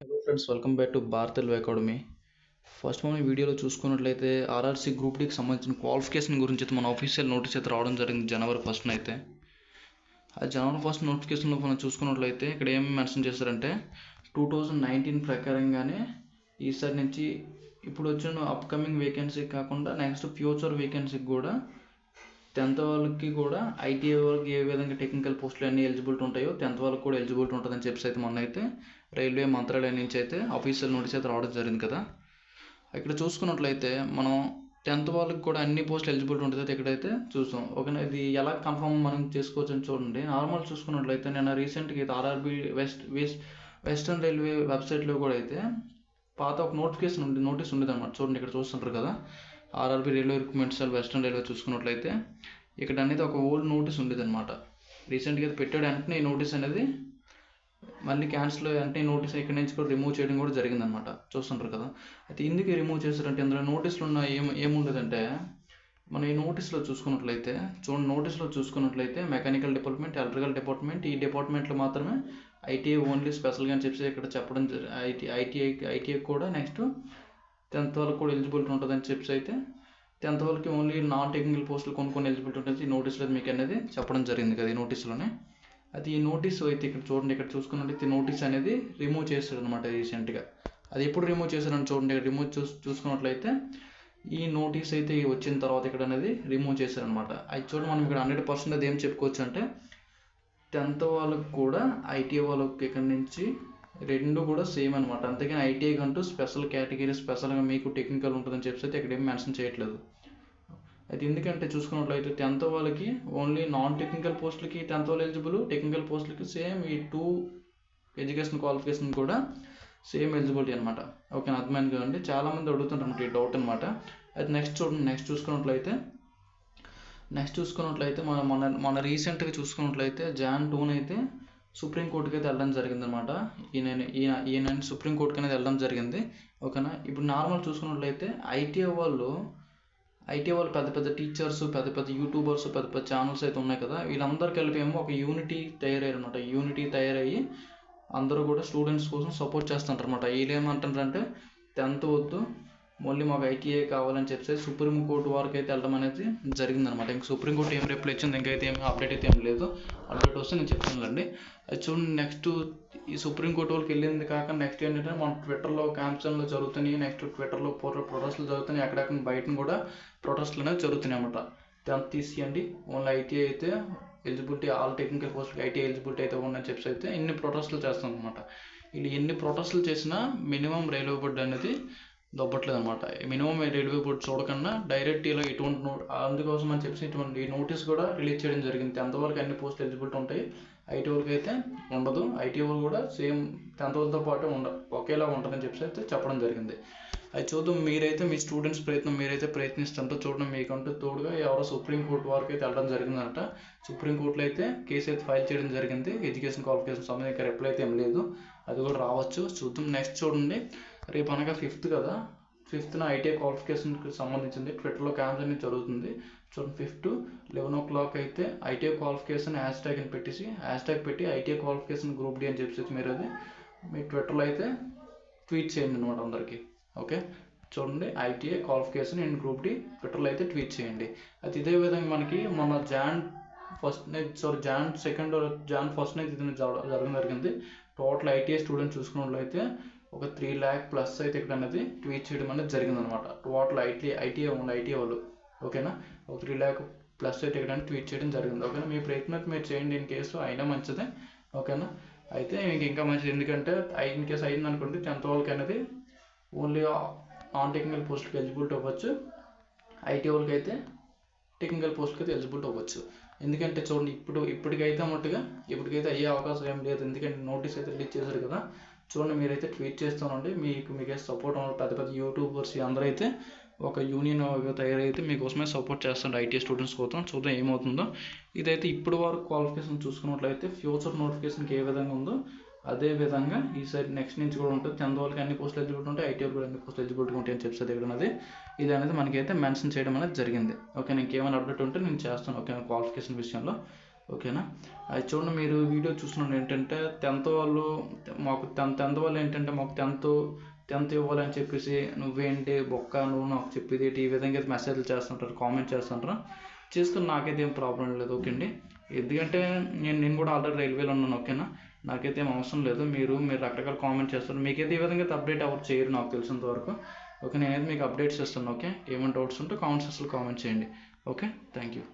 Hello friends, welcome back to Bharat Telugu academy. First మనం ఈ వీడియోలో చూసుకున్నట్లయితే ఆర్ఆర్సీ గ్రూప్ డీకి సంబంధించిన క్వాలిఫికేషన్ గురించి అయితే మన ఆఫీషియల్ నోటీస్ అయితే రావడం జరిగింది జనవరి 1న అయితే. ఆ జనవరి 1 నోటిఫికేషన్లో మనం చూసుకున్నట్లయితే ఇక్కడ ఏం మెన్షన్ చేశారంటే 2019 ప్రకారంగానే ఈసారి నుంచి ఇప్పుడు వచ్చిన అప్కమింగ్ వేకెన్సీ కాకుండా నెక్స్ట్ ఫ్యూచర్ వేకెన్సీకి కూడా 10th వాళ్ళకి కూడా ఐటీఐ వాళ్ళకి ఏ విధంగా టెక్నికల్ పోస్టులు అన్నీ ఎలిజిబిలిటీ ఉంటాయో 10th వాళ్ళకి కూడా ఎలిజిబిలిటీ ఉంటుందని చెప్పేసి అయితే మొన్న అయితే రైల్వే మంత్రాలయం నుంచి అయితే అఫీషియల్ నోటీస్ అయితే రావడం జరిగింది కదా. ఇక్కడ చూసుకున్నట్లయితే మనం 10th వాళ్ళకి కూడా అన్ని పోస్టులు ఎలిజిబిలిటీ ఉంటుంది ఇక్కడైతే చూసాం. ఓకేనా, ఇది ఎలా కన్ఫర్మ్ మనం చేసుకోవచ్చు అని చూడండి. నార్మల్ చూసుకున్నట్లయితే నేను రీసెంట్గా అయితే ఆర్ఆర్బీ వెస్టర్న్ రైల్వే వెబ్సైట్లో కూడా అయితే పాత ఒక నోటీస్ ఉండేది అనమాట. చూడండి, ఇక్కడ చూస్తుంటారు కదా, RRB railway recruitment cell western railway చూసుకున్నట్లయితే ఇక్కడ అనేది ఒక ఓల్డ్ నోటీస్ ఉండేది అనమాట. రీసెంట్గా అయితే పెట్టాడు, వెంటనే ఈ నోటీస్ అనేది మళ్ళీ క్యాన్సిల్ అంటే నోటీస్ ఇక్కడ నుంచి కూడా రిమూవ్ చేయడం కూడా జరిగిందనమాట. చూస్తుంటారు కదా. అయితే ఎందుకు రిమూవ్ చేశారంటే ఇందులో నోటీస్లో ఉన్న ఏముండదంటే మనం ఈ నోటీస్లో చూసుకున్నట్లయితే చూడండి, నోటీస్లో చూసుకున్నట్లయితే మెకానికల్ డిపార్ట్మెంట్, ఎలక్ట్రికల్ డిపార్ట్మెంట్, ఈ డిపార్ట్మెంట్లో మాత్రమే ఐటీఐ ఓన్లీ స్పెషల్గా అని చెప్పి ఇక్కడ చెప్పడం ఐటీఐ కూడా నెక్స్ట్ 10th వాళ్ళకి కూడా ఎలిజిబిలిటీ ఉంటుందని చెప్పి అయితే 10th వాళ్ళకి ఓన్లీ నాన్ టెక్నికల్ పోస్టులు కొన్ని ఎలిజిబిలిటీ ఉంటుంది ఈ నోటీస్లో మీకు అనేది చెప్పడం జరిగింది కదా ఈ నోటీస్లోనే. అది ఈ నోటీస్ అయితే ఇక్కడ చూడండి, ఇక్కడ చూసుకున్నట్లయితే నోటీస్ అనేది రిమూవ్ చేశాడు అనమాట రీసెంట్గా. అది ఎప్పుడు రిమూవ్ చేశారని చూడండి, రిమూవ్ చూసుకున్నట్లయితే ఈ నోటీస్ అయితే వచ్చిన తర్వాత ఇక్కడ అనేది రిమూవ్ చేశారనమాట. అది చూడండి, మనం ఇక్కడ 100% అది ఏం చెప్పుకోవచ్చు అంటే 10th వాళ్ళకి కూడా ఐటీఐ వాళ్ళకి ఇక్కడ నుంచి రెండు కూడా సేమ్ అనమాట. అంతేగాని ఐటీఐ అంటూ స్పెషల్ కేటగిరీ స్పెషల్గా మీకు టెక్నికల్ ఉంటుందని చెప్పి అయితే ఇక్కడ ఏం మెన్షన్ చేయట్లేదు. అయితే ఎందుకంటే చూసుకున్నట్లయితే 10th వాళ్ళకి ఓన్లీ నాన్ టెక్నికల్ పోస్టులకి 10th వాళ్ళు ఎలిజిబుల్, టెక్నికల్ పోస్టులకి సేమ్ ఈ 2 ఎడ్యుకేషన్ క్వాలిఫికేషన్ కూడా సేమ్ ఎలిజిబిలిటీ అనమాట. ఓకేనా, అర్థమైంది కదండి. చాలామంది అడుగుతుంటారు ఈ డౌట్ అనమాట. అయితే నెక్స్ట్ చూడండి, నెక్స్ట్ చూసుకున్నట్లయితే మన రీసెంట్గా చూసుకున్నట్లయితే Jan 2 అయితే సుప్రీంకోర్టుకి అయితే వెళ్ళడం జరిగిందనమాట. ఈయన సుప్రీంకోర్టుకి అనేది వెళ్ళడం జరిగింది. ఓకేనా, ఇప్పుడు నార్మల్ చూసుకున్నట్లయితే ఐటీఐ వాళ్ళు పెద్ద పెద్ద టీచర్స్, పెద్ద పెద్ద యూట్యూబర్స్, పెద్ద పెద్ద ఛానల్స్ అయితే ఉన్నాయి కదా, వీళ్ళందరూ కలిపి ఏమో ఒక యూనిటీ తయారయ్యి అందరూ కూడా స్టూడెంట్స్ కోసం సపోర్ట్ చేస్తుంటారు అనమాట. వీళ్ళు ఏమంటారంటే 10th వద్దు, మళ్ళీ మాకు ఐటీఐ కావాలని చెప్పి సుప్రీంకోర్టు వరకు అయితే వెళ్ళడం అనేది జరిగిందనమాట. ఇంక సుప్రీంకోర్టు ఏం రిప్లై ఇచ్చింది, ఇంకైతే ఏం అప్డేట్ అయితే ఏం లేదు. అప్డేట్ వస్తే నేను చెప్తానులేండి. అది చూడండి, నెక్స్ట్ ఈ సుప్రీంకోర్టు వాళ్ళకి వెళ్ళింది కాక నెక్స్ట్ ఏంటంటే మన ట్విట్టర్లో క్యాంప్షన్లు జరుగుతున్నాయి, నెక్స్ట్ ట్విట్టర్లో ప్రొటెస్ట్లు జరుగుతున్నాయి, అక్కడక్కడ బయట కూడా ప్రొటెస్ట్లు అనేవి జరుగుతున్నాయి అన్నమాట. 10th తీసేయండి, ఓన్లీ ఐటీఐ అయితే ఎలిజిబిలిటీ, ఆల్ టెక్నికల్ పోస్టులకి ఐటీఐ ఎలిజిబిలిటీ అయితే ఉందని చెప్పి అయితే ఇన్ని ప్రొటెస్ట్లు చేస్తాం అనమాట. వీళ్ళు ఎన్ని ప్రొటెస్ట్లు చేసినా మినిమం రైల్వే బోర్డు అనేది దొబ్బట్లేదు అనమాట. మినిమం రైల్వే బోర్డు చూడకుండా డైరెక్ట్ ఇలా ఇటువంటి అందుకోసం అని చెప్పి ఇటువంటి నోటీస్ కూడా రిలీజ్ చేయడం జరిగింది. 10th వాళ్ళకి అన్ని పోస్టులు ఎలిజిబిలిటీ ఉంటాయి, ఐటీ వాళ్ళకి అయితే ఉండదు. ఐటీ వాళ్ళు కూడా సేమ్ 10th వాళ్ళతో పాటు ఒకేలా ఉంటుందని చెప్పి అయితే చెప్పడం జరిగింది. అది చూద్దాం, మీరైతే మీ స్టూడెంట్స్ మీరైతే ప్రయత్నిస్తుంటే చూడడం, మీకంటూ తోడుగా ఎవరో సుప్రీంకోర్టు వరకు అయితే వెళ్ళడం జరిగిందంట. సుప్రీంకోర్టులో అయితే కేసు అయితే ఫైల్ చేయడం జరిగింది. ఎడ్యుకేషన్ క్వాలిఫికేషన్ సంబంధించి రిప్లై అయితే ఏం లేదు, అది కూడా రావచ్చు, చూద్దాం. నెక్స్ట్ చూడండి, రేపు అనగా 5th కదా, 5th ఐటీఐ క్వాలిఫికేషన్కి సంబంధించింది ట్విట్టర్లో క్యాంప్స్ అనేది జరుగుతుంది. చూడండి, 5th 11 o'clock అయితే ఐటీఐ క్వాలిఫికేషన్ హ్యాష్ ట్యాగ్ పెట్టి ఐటీఐ క్వాలిఫికేషన్ గ్రూప్ డి అని చెప్పేసి మీరు అది మీ ట్విట్టర్లో అయితే ట్వీట్ చేయండి అనమాట అందరికీ. ఓకే, చూడండి, ITI qualification and group D ట్విట్టర్లో అయితే ట్వీట్ చేయండి. అయితే ఇదే విధంగా మనకి మన Jan 2 Jan 1 ఇది జరగడం జరిగింది. టోటల్ ఐటీఐ స్టూడెంట్స్ చూసుకున్నట్లయితే ఒక 3 lakh ప్లస్ అయితే ఇక్కడ అనేది ట్వీట్ చేయడం అనేది జరిగిందనమాట. టోటల్ ఐటీఐ వాళ్ళు. ఓకేనా, ఒక 3 lakh ప్లస్ అయితే ఇక్కడ ట్వీట్ చేయడం జరిగింది. ఓకేనా, మీ ప్రయత్నం మీరు చేయండి, ఇన్ కేసు అయినా మంచిదే. ఓకేనా, అయితే ఇంకా మంచిది, ఎందుకంటే ఇన్ కేసు అయింది అనుకోండి 10th వాళ్ళకి అనేది ఓన్లీ నాన్ టెక్నికల్ పోస్ట్కి ఎలిజిబిలిటీ అవ్వచ్చు, ఐటీ వాళ్ళకి అయితే టెక్నికల్ పోస్ట్కి అయితే ఎలిజిబిలిటీ అవ్వచ్చు. ఎందుకంటే చూడండి, ఇప్పటికైతే అయ్యే అవకాశం ఏం లేదు, ఎందుకంటే నోటీస్ అయితే రిలీజ్ చేశారు కదా. చూడండి, మీరైతే ట్వీట్ చేస్తానండి, మీకైతే సపోర్ట్ పెద్ద పెద్ద యూట్యూబర్స్ అందరూ అయితే ఒక యూనియన్ తయారైతే మీకోసమే సపోర్ట్ చేస్తారు ఐటీ స్టూడెంట్స్ కోసం. చూద్దాం ఏమవుతుందో. ఇదైతే ఇప్పుడు వరకు క్వాలిఫికేషన్ చూసుకున్నట్లయితే ఫ్యూచర్ నోటిఫికేషన్కి ఏ విధంగా ఉందో అదే విధంగా ఈసారి నెక్స్ట్ నుంచి కూడా ఉంటుంది. 10th వాళ్ళకి అన్ని పోస్టులు ఎలిజిబిలిటీ ఉంటాయి, ఐటీ వాళ్ళకి అన్ని పోస్టులు ఎలిజిబిలిటీ ఉంటాయి అని చెప్పేది ఇక్కడ అనేది ఇది అనేది మనకైతే మెన్షన్ చేయడం అనేది జరిగింది. ఓకే, ఇంకేమైనా అప్డేట్ ఉంటే నేను చేస్తాను. ఓకే, క్వాలిఫికేషన్ విషయంలో. ఓకేనా. అది చూడండి, మీరు వీడియో చూస్తున్నాను ఏంటంటే 10th వాళ్ళు మాకు 10th వాళ్ళు ఏంటంటే మాకు 10th ఇవ్వాలని చెప్పేసి నువ్వేంటి బొక్క నువ్వు నాకు చెప్పేది ఈ విధంగా మెసేజ్లు చేస్తుంటారు, కామెంట్ చేస్తుంటారు. చేసుకుని నాకైతే ఏం ప్రాబ్లం లేదు. ఓకే అండి. ఎందుకంటే నేను కూడా ఆల్రెడీ రైల్వేలో ఉన్నాను. ఓకేనా. నాకైతే ఏం అవసరం లేదు. మీరు రకరకాల కామెంట్ చేస్తారు. మీకైతే ఈ విధంగా అయితే అప్డేట్ ఎవరు చేయరు నాకు తెలిసినంత వరకు. ఓకే. నేనైతే మీకు అప్డేట్స్ ఇస్తాను. ఓకే. ఏమైనా డౌట్స్ ఉంటే కామెంట్ సెక్షన్లో కామెంట్ చేయండి. ఓకే. Thank you.